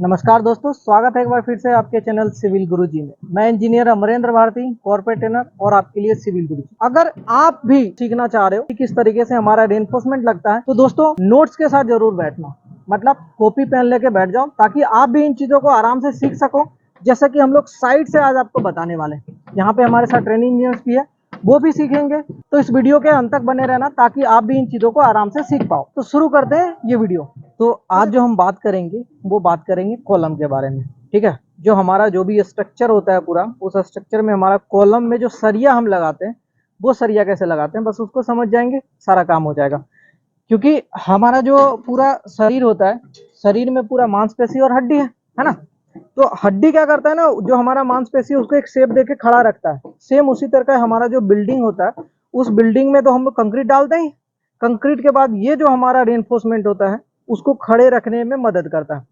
नमस्कार दोस्तों, स्वागत है एक बार फिर से आपके चैनल सिविल गुरुजी में। मैं engineer Amarendra Bharti, corporate trainer और आपके लिए सिविल गुरुजी। अगर आप भी सीखना चाह रहे हो कि किस तरीके से हमारा रेनफोर्समेंट लगता है, तो दोस्तों नोट्स के साथ जरूर बैठना। मतलब कॉपी पेन लेके बैठ जाओ ताकि आप भी इन चीजों को आराम से सीख सको। जैसा कि हम लोग साइड से आज आपको बताने वाले हैं। यहाँ पे हमारे साथ ट्रेनिंग इंजीनियर्स भी है, वो भी सीखेंगे। तो इस वीडियो के अंत तक बने रहना ताकि आप भी इन चीजों को आराम से सीख पाओ। तो शुरू करते हैं ये वीडियो। तो आज जो हम बात करेंगे वो बात करेंगे कॉलम के बारे में। ठीक है, जो हमारा जो भी स्ट्रक्चर होता है पूरा, उस स्ट्रक्चर में हमारा कॉलम में जो सरिया हम लगाते हैं, वो सरिया कैसे लगाते हैं, बस उसको समझ जाएंगे सारा काम हो जाएगा। क्योंकि हमारा जो पूरा शरीर होता है, शरीर में पूरा मांसपेशी और हड्डी है ना। तो हड्डी क्या करता है ना, जो हमारा मांसपेशी उसको एक शेप देके खड़ा रखता है। सेम उसी तरह का हमारा जो बिल्डिंग होता है, उस बिल्डिंग में तो हम लोग कंक्रीट डालते हैं। कंक्रीट के बाद ये जो हमारा रेनफोर्समेंट होता है उसको खड़े रखने में मदद करता है।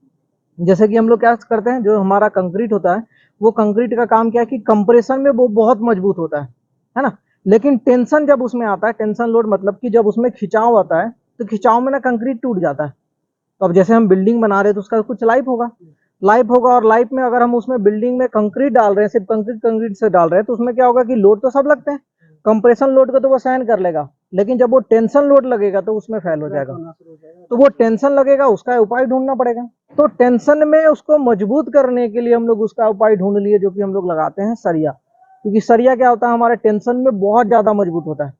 जैसे कि हम लोग क्या करते हैं, जो हमारा कंक्रीट होता है, वो कंक्रीट का काम क्या है कि कंप्रेशन में वो बहुत मजबूत होता है ना। लेकिन टेंशन जब उसमें आता है, टेंशन लोड मतलब कि जब उसमें खिंचाव आता है, तो खिंचाव में ना कंक्रीट टूट जाता है। तो अब जैसे हम बिल्डिंग बना रहे हैं तो उसका कुछ लाइफ होगा और लाइफ में अगर हम उसमें बिल्डिंग में कंक्रीट डाल रहे हैं, सिर्फ कंक्रीट से डाल रहे हैं, तो उसमें क्या होगा कि लोड तो सब लगते हैं। कंप्रेशन लोड को तो वो सहन कर लेगा, लेकिन जब वो टेंशन लोड लगेगा तो उसमें फेल हो जाएगा। तो वो टेंशन लगेगा, उसका उपाय ढूंढना पड़ेगा। तो टेंशन में उसको मजबूत करने के लिए हम लोग उसका उपाय ढूंढ लिए, जो कि हम लोग लगाते हैं सरिया। क्योंकि सरिया क्या होता है, हमारे टेंशन में बहुत ज्यादा मजबूत होता है।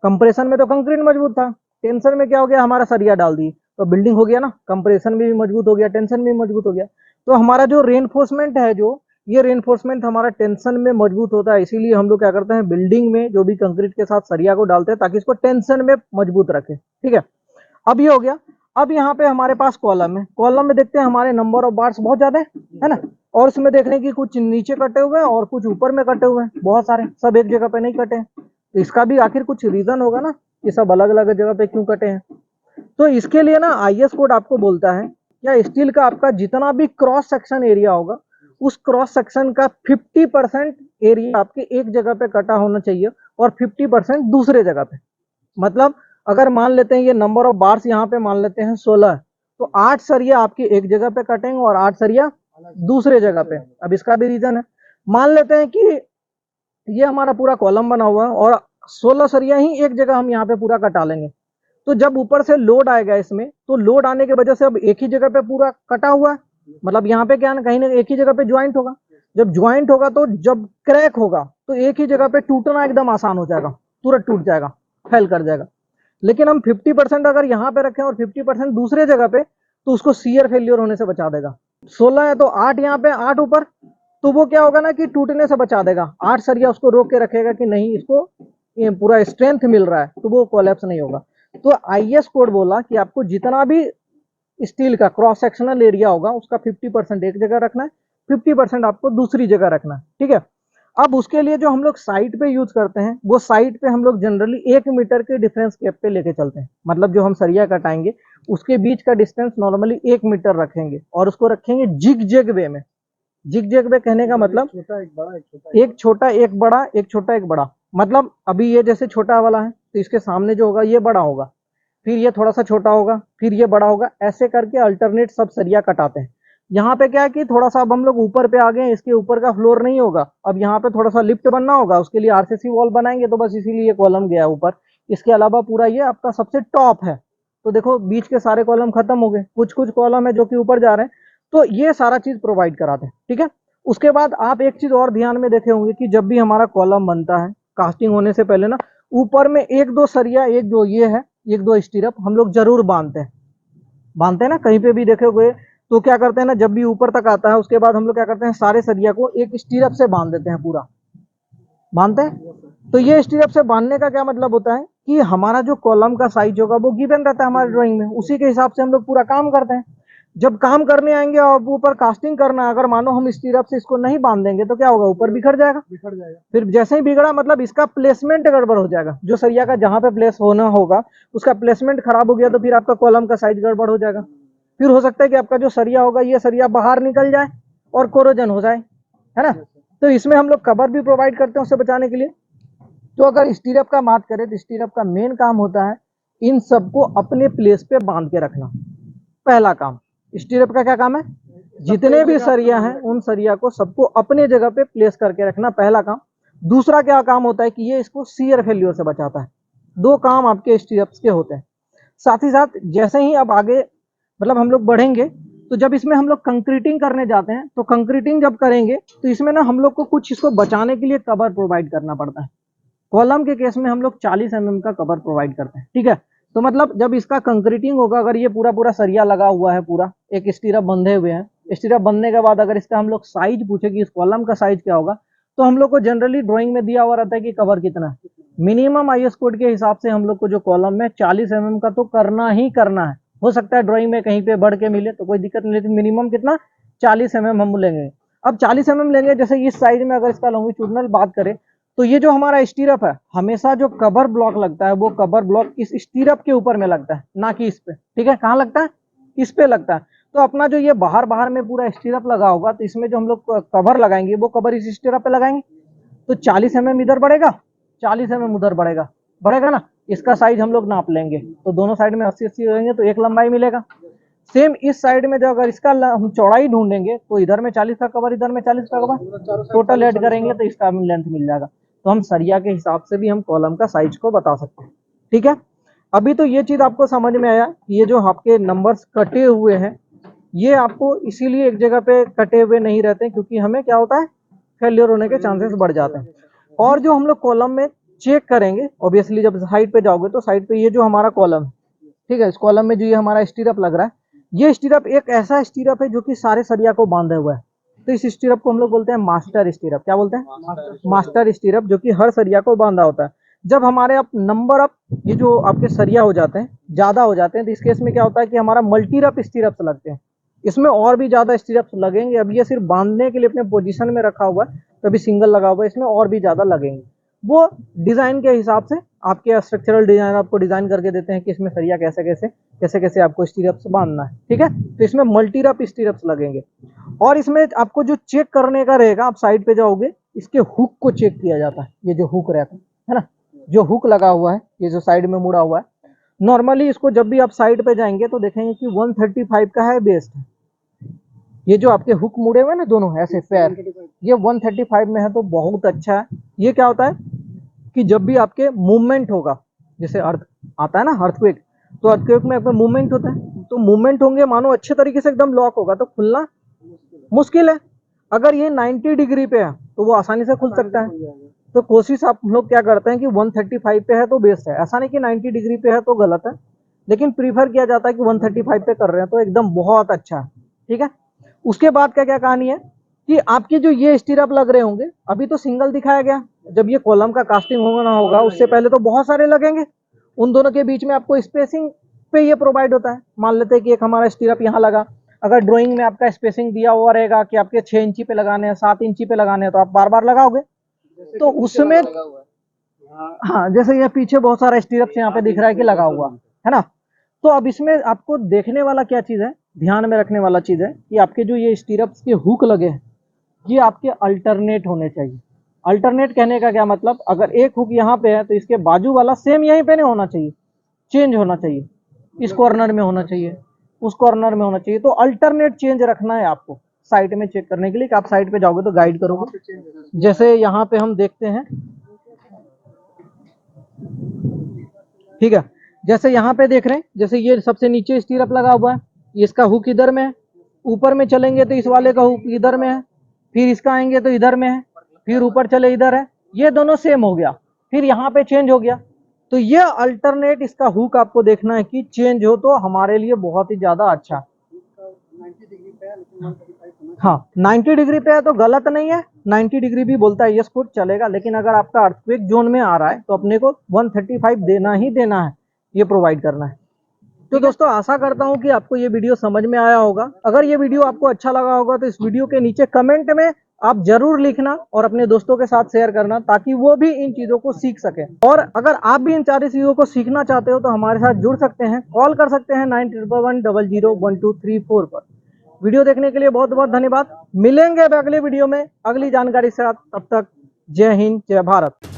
कंप्रेशन में तो कंक्रीट मजबूत था, टेंशन में क्या हो गया, हमारा सरिया डाल दी तो बिल्डिंग हो गया ना। कंप्रेशन में भी मजबूत हो गया, टेंशन में भी मजबूत हो गया। तो हमारा जो रेनफोर्समेंट है, जो ये रेनफोर्समेंट हमारा टेंशन में मजबूत होता है। इसीलिए हम लोग क्या करते हैं, बिल्डिंग में जो भी कंक्रीट के साथ सरिया को डालते हैं ताकि इसको टेंशन में मजबूत रखे। ठीक है, अब ये हो गया। अब यहाँ पे हमारे पास कॉलम है। कॉलम में देखते हैं हमारे नंबर ऑफ बार्स बहुत ज्यादा है ना। और इसमें देख रहे हैं कि कुछ नीचे कटे हुए हैं और कुछ ऊपर में कटे हुए हैं, बहुत सारे, सब एक जगह पे नहीं कटे हैं। तो इसका भी आखिर कुछ रीजन होगा ना कि सब अलग अलग जगह पे क्यों कटे हैं। तो इसके लिए ना आईएस कोड आपको बोलता है, या स्टील का आपका जितना भी क्रॉस सेक्शन एरिया होगा, उस क्रॉस सेक्शन का 50% एरिया आपके एक जगह पे कटा होना चाहिए और 50% दूसरे जगह पे। मतलब अगर मान लेते हैं ये नंबर ऑफ बार्स यहाँ पे मान लेते हैं 16, तो 8 सरिया आपके एक जगह पे कटेंगे और 8 सरिया दूसरे जगह पे। अब इसका भी रीजन है, मान लेते हैं कि ये हमारा पूरा कॉलम बना हुआ है और 16 सरिया ही एक जगह हम यहाँ पे पूरा कटा लेंगे। तो जब ऊपर से लोड आएगा इसमें, तो लोड आने की वजह से अब एक ही जगह पे पूरा कटा हुआ है। मतलब यहाँ पे क्या है, कहीं ना एक ही जगह पे ज्वाइंट होगा। जब ज्वाइंट होगा तो जब क्रैक होगा तो एक ही जगह पे टूटना एकदम आसान हो जाएगा, तुरंत टूट जाएगा, फेल कर जाएगा। लेकिन हम 50% अगर यहाँ पे रखें और 50% दूसरे जगह पे, तो उसको सीयर फेलियर होने से बचा देगा। 16 है तो 8 यहाँ पे, 8 ऊपर, तो वो क्या होगा ना कि टूटने से बचा देगा। 8 सरिया उसको रोक के रखेगा कि नहीं, इसको ये पूरा स्ट्रेंथ मिल रहा है, तो वो कोलैप्स नहीं होगा। तो आईएस कोड बोला कि आपको जितना भी स्टील का क्रॉस सेक्शनल एरिया होगा उसका 50% एक जगह रखना है, 50% आपको दूसरी जगह रखना है। ठीक है, अब उसके लिए जो हम लोग साइट पे यूज करते हैं, वो साइट पे हम लोग जनरली 1 मीटर के डिफरेंस गैप पे लेके चलते हैं। मतलब जो हम सरिया कटाएंगे उसके बीच का डिस्टेंस नॉर्मली 1 मीटर रखेंगे और उसको रखेंगे जिग जैग वे में। जिग जैग वे कहने का मतलब एक छोटा एक बड़ा, एक छोटा एक बड़ा। मतलब अभी ये जैसे छोटा वाला है तो इसके सामने जो होगा ये बड़ा होगा, फिर ये थोड़ा सा छोटा होगा, फिर ये बड़ा होगा, ऐसे करके अल्टरनेट सब सरिया कटाते हैं। यहाँ पे क्या है कि थोड़ा सा अब हम लोग ऊपर पे आ गए, इसके ऊपर का फ्लोर नहीं होगा, अब यहाँ पे थोड़ा सा लिफ्ट बनना होगा, उसके लिए आरसीसी वॉल बनाएंगे, तो बस इसीलिए कॉलम गया ऊपर। इसके अलावा पूरा ये आपका सबसे टॉप है। तो देखो बीच के सारे कॉलम खत्म हो गए, कुछ कुछ कॉलम है जो कि ऊपर जा रहे हैं। तो ये सारा चीज प्रोवाइड कराते हैं। ठीक है, उसके बाद आप एक चीज और ध्यान में देखे होंगे कि जब भी हमारा कॉलम बनता है कास्टिंग होने से पहले ना, ऊपर में एक दो सरिया, एक जो ये है, एक दो स्टीरअप हम लोग जरूर बांधते हैं ना। कहीं पे भी देखे हुए तो क्या करते हैं ना, जब भी ऊपर तक आता है उसके बाद हम लोग क्या करते हैं, सारे सरिया को एक स्टीरअप से बांध देते हैं, पूरा बांधते हैं। तो ये स्टीरअप से बांधने का क्या मतलब होता है कि हमारा जो कॉलम का साइज होगा वो गिवन रहता है हमारे ड्राइंग में, उसी के हिसाब से हम लोग पूरा काम करते हैं। जब काम करने आएंगे और ऊपर कास्टिंग करना है, अगर मानो हम स्टीरअप से इसको नहीं बांध देंगे तो क्या होगा, ऊपर बिखर जाएगा। फिर जैसे ही बिगड़ा मतलब इसका प्लेसमेंट गड़बड़ हो जाएगा, जो सरिया का जहां पे प्लेस होना होगा उसका प्लेसमेंट खराब हो गया तो फिर आपका कॉलम का साइज गड़बड़ हो जाएगा। फिर हो सकता है कि आपका जो सरिया होगा ये सरिया बाहर निकल जाए और कोरोजन हो जाए, है ना। तो इसमें हम लोग कवर भी प्रोवाइड करते हैं उससे बचाने के लिए। तो अगर स्टीरअप का बात करें तो स्टीरअप का मेन काम होता है इन सबको अपने प्लेस पे बांध के रखना। पहला काम स्टीरअप का क्या काम है, जितने भी सरिया हैं उन सरिया को सबको अपने जगह पे प्लेस करके रखना, पहला काम। दूसरा क्या काम होता है कि ये इसको शियर फेल्योर से बचाता है। दो काम आपके स्टीरअप्स के होते हैं। साथ ही साथ जैसे ही अब आगे मतलब हम लोग बढ़ेंगे, तो जब इसमें हम लोग कंक्रीटिंग करने जाते हैं, तो कंक्रीटिंग जब करेंगे तो इसमें ना हम लोग को कुछ इसको बचाने के लिए कवर प्रोवाइड करना पड़ता है। कॉलम के केस में हम लोग 40 mm का कवर प्रोवाइड करते हैं, ठीक है। तो मतलब जब इसका कंक्रीटिंग होगा, अगर ये पूरा पूरा सरिया लगा हुआ है, पूरा एक स्टीरअप बंधे हुए हैं, स्टीरअप बंधने के बाद अगर इसका हम लोग साइज पूछे कि इस कॉलम का साइज क्या होगा, तो हम लोग को जनरली ड्राइंग में दिया हुआ रहता है कि कवर कितना है। मिनिमम IS कोड के हिसाब से हम लोग को जो कॉलम में 40 mm का तो करना ही करना है। हो सकता है ड्राइंग में कहीं पे बढ़ के मिले तो कोई दिक्कत नहीं, लेकिन मिनिमम कितना 40 mm हम लेंगे। अब 40 mm लेंगे, जैसे इस साइज में अगर इसका लॉन्गिट्यूडनल बात करें, तो ये जो हमारा स्टीरअप है, हमेशा जो कवर ब्लॉक लगता है वो कवर ब्लॉक इस स्टीरअप के ऊपर में लगता है, ना कि इस पे, ठीक है। कहाँ लगता है? इस पे लगता है। तो अपना जो ये बाहर बाहर में पूरा स्टीरअप लगा होगा, तो इसमें जो हम लोग कवर लगाएंगे वो कवर इस स्टीरअप पे लगाएंगे, तो 40 mm इधर बढ़ेगा, 40 mm उधर बढ़ेगा, बढ़ेगा ना। इसका साइज हम लोग नाप लेंगे, तो दोनों साइड में 80-80 रहेंगे तो एक लंबाई मिलेगा। सेम इस साइड में जो अगर इसका हम चौड़ाई ढूंढेंगे, तो इधर में 40 का कवर, इधर में 40 का कवर, टोटल ऐड करेंगे तो इसका लेंथ मिल जाएगा। तो हम सरिया के हिसाब से भी हम कॉलम का साइज को बता सकते हैं, ठीक है। अभी तो ये चीज आपको समझ में आया, ये जो आपके नंबर्स कटे हुए हैं, ये आपको इसीलिए एक जगह पे कटे हुए नहीं रहते, क्योंकि हमें क्या होता है, फेलियर होने के चांसेस बढ़ जाते हैं। और जो हम लोग कॉलम में चेक करेंगे, ऑब्वियसली जब साइड पे जाओगे तो साइड पे ये जो हमारा कॉलम है, ठीक है, इस कॉलम में जो ये हमारा स्टीरअप लग रहा है, ये स्टीरअप एक ऐसा स्टीरअप है जो कि सारे सरिया को बांधे हुआ है। तो इस स्टीरअप को हम लोग बोलते हैं मास्टर स्टीरअप। क्या बोलते हैं? मास्टर स्टीरअप, जो कि हर सरिया को बांधा होता है। जब हमारे अब नंबर अप ये जो आपके सरिया हो जाते हैं, ज्यादा हो जाते हैं, तो इस केस में क्या होता है कि हमारा मल्टीरप स्टीरअप्स लगते हैं। इसमें और भी ज्यादा स्टीरअप्स लगेंगे। अब ये सिर्फ बांधने के लिए अपने पोजीशन में रखा हुआ है, तभी सिंगल लगा हुआ है, इसमें और भी ज्यादा लगेंगे। वो डिजाइन के हिसाब से आपके स्ट्रक्चरल डिजाइन आपको डिजाइन करके देते हैं कि इसमें सरिया कैसे कैसे आपको स्टीरअप्स बांधना है, ठीक है। तो इसमें मल्टीरप स्टीरअप्स लगेंगे। और इसमें आपको जो चेक करने का रहेगा, आप साइड पे जाओगे, इसके हुक को चेक किया जाता है। ये जो हुक रहता है ना, जो हुक लगा हुआ है, ये जो साइड में मुड़ा हुआ है, नॉर्मली इसको जब भी आप साइड पे जाएंगे तो देखेंगे कि 135 का है, बेस्ट है। ये जो आपके हुक मुड़े हुए ना दोनों ऐसे पैर, ये 135 में है, तो बहुत अच्छा है। ये क्या होता है कि जब भी आपके मूवमेंट होगा, जैसे अर्थ आता है ना, अर्थक्वेक, तो अर्थक्वेक में आपका मूवमेंट होता है, तो मूवमेंट होंगे, मानो अच्छे तरीके से एकदम लॉक होगा तो खुलना मुश्किल है। अगर ये 90 डिग्री पे है तो वो आसानी से खुल सकता है। तो कोशिश आप लोग क्या करते हैं कि 135 पे है तो बेस्ट है, ऐसा नहीं कि 90 डिग्री पे है तो गलत है, लेकिन प्रीफर किया जाता है कि 135 पे कर रहे हैं तो एकदम बहुत अच्छा है, ठीक है। उसके बाद का क्या कहानी है कि आपके जो ये स्टीरअप लग रहे होंगे, अभी तो सिंगल दिखाया गया, जब ये कॉलम का कास्टिंग होना होगा उससे पहले तो बहुत सारे लगेंगे। उन दोनों के बीच में आपको स्पेसिंग पे ये प्रोवाइड होता है। मान लेते हैं कि एक हमारा स्टीरअप यहाँ लगा, अगर ड्राइंग में आपका स्पेसिंग दिया हुआ रहेगा कि आपके 6 इंची पे लगाने हैं, 7 इंची पे लगाने हैं, तो आप बार बार लगाओगे, तो उसमें हाँ, जैसे ये पीछे बहुत सारा स्टीरअप यहाँ पे दिख रहा है कि लगा हुआ है ना। तो अब इसमें आपको देखने वाला क्या चीज है, ध्यान में रखने वाला चीज है कि आपके जो ये स्टीरअप्स के हुक लगे हैं, ये आपके अल्टरनेट होने चाहिए। अल्टरनेट कहने का क्या मतलब, अगर एक हुक यहाँ पे है तो इसके बाजू वाला सेम यहीं पे नहीं होना चाहिए, चेंज होना चाहिए, इस कॉर्नर में होना चाहिए, उस कॉर्नर में होना चाहिए। तो अल्टरनेट चेंज रखना है आपको साइट में चेक करने के लिए, कि आप साइट पे जाओगे तो गाइड करोगे। जैसे यहाँ पे हम देखते हैं, ठीक है, जैसे यहाँ पे देख रहे हैं, जैसे ये सबसे नीचे स्टीरअप लगा हुआ है, इसका हुक इधर में है, ऊपर में चलेंगे तो इस वाले का हुक इधर में है, फिर इसका आएंगे तो इधर में है, फिर ऊपर चले इधर है, ये दोनों सेम हो गया, फिर यहाँ पे चेंज हो गया। तो ये अल्टरनेट इसका हुक आपको देखना है कि चेंज हो, तो हमारे लिए बहुत ही ज्यादा अच्छा। हाँ, 90 डिग्री पे है तो गलत नहीं है, 90 डिग्री भी बोलता है यस कोड चलेगा, लेकिन अगर आपका अर्थक्वेक जोन में आ रहा है तो अपने को 135 देना ही देना है, ये प्रोवाइड करना है। तो दोस्तों आशा करता हूं कि आपको ये वीडियो समझ में आया होगा। अगर ये वीडियो आपको अच्छा लगा होगा तो इस वीडियो के नीचे कमेंट में आप जरूर लिखना और अपने दोस्तों के साथ शेयर करना, ताकि वो भी इन चीजों को सीख सके। और अगर आप भी इन सारी चीजों को सीखना चाहते हो तो हमारे साथ जुड़ सकते हैं, कॉल कर सकते हैं 9111001234 पर। वीडियो देखने के लिए बहुत बहुत धन्यवाद। मिलेंगे अब अगले वीडियो में अगली जानकारी के साथ, तब तक जय हिंद, जय भारत।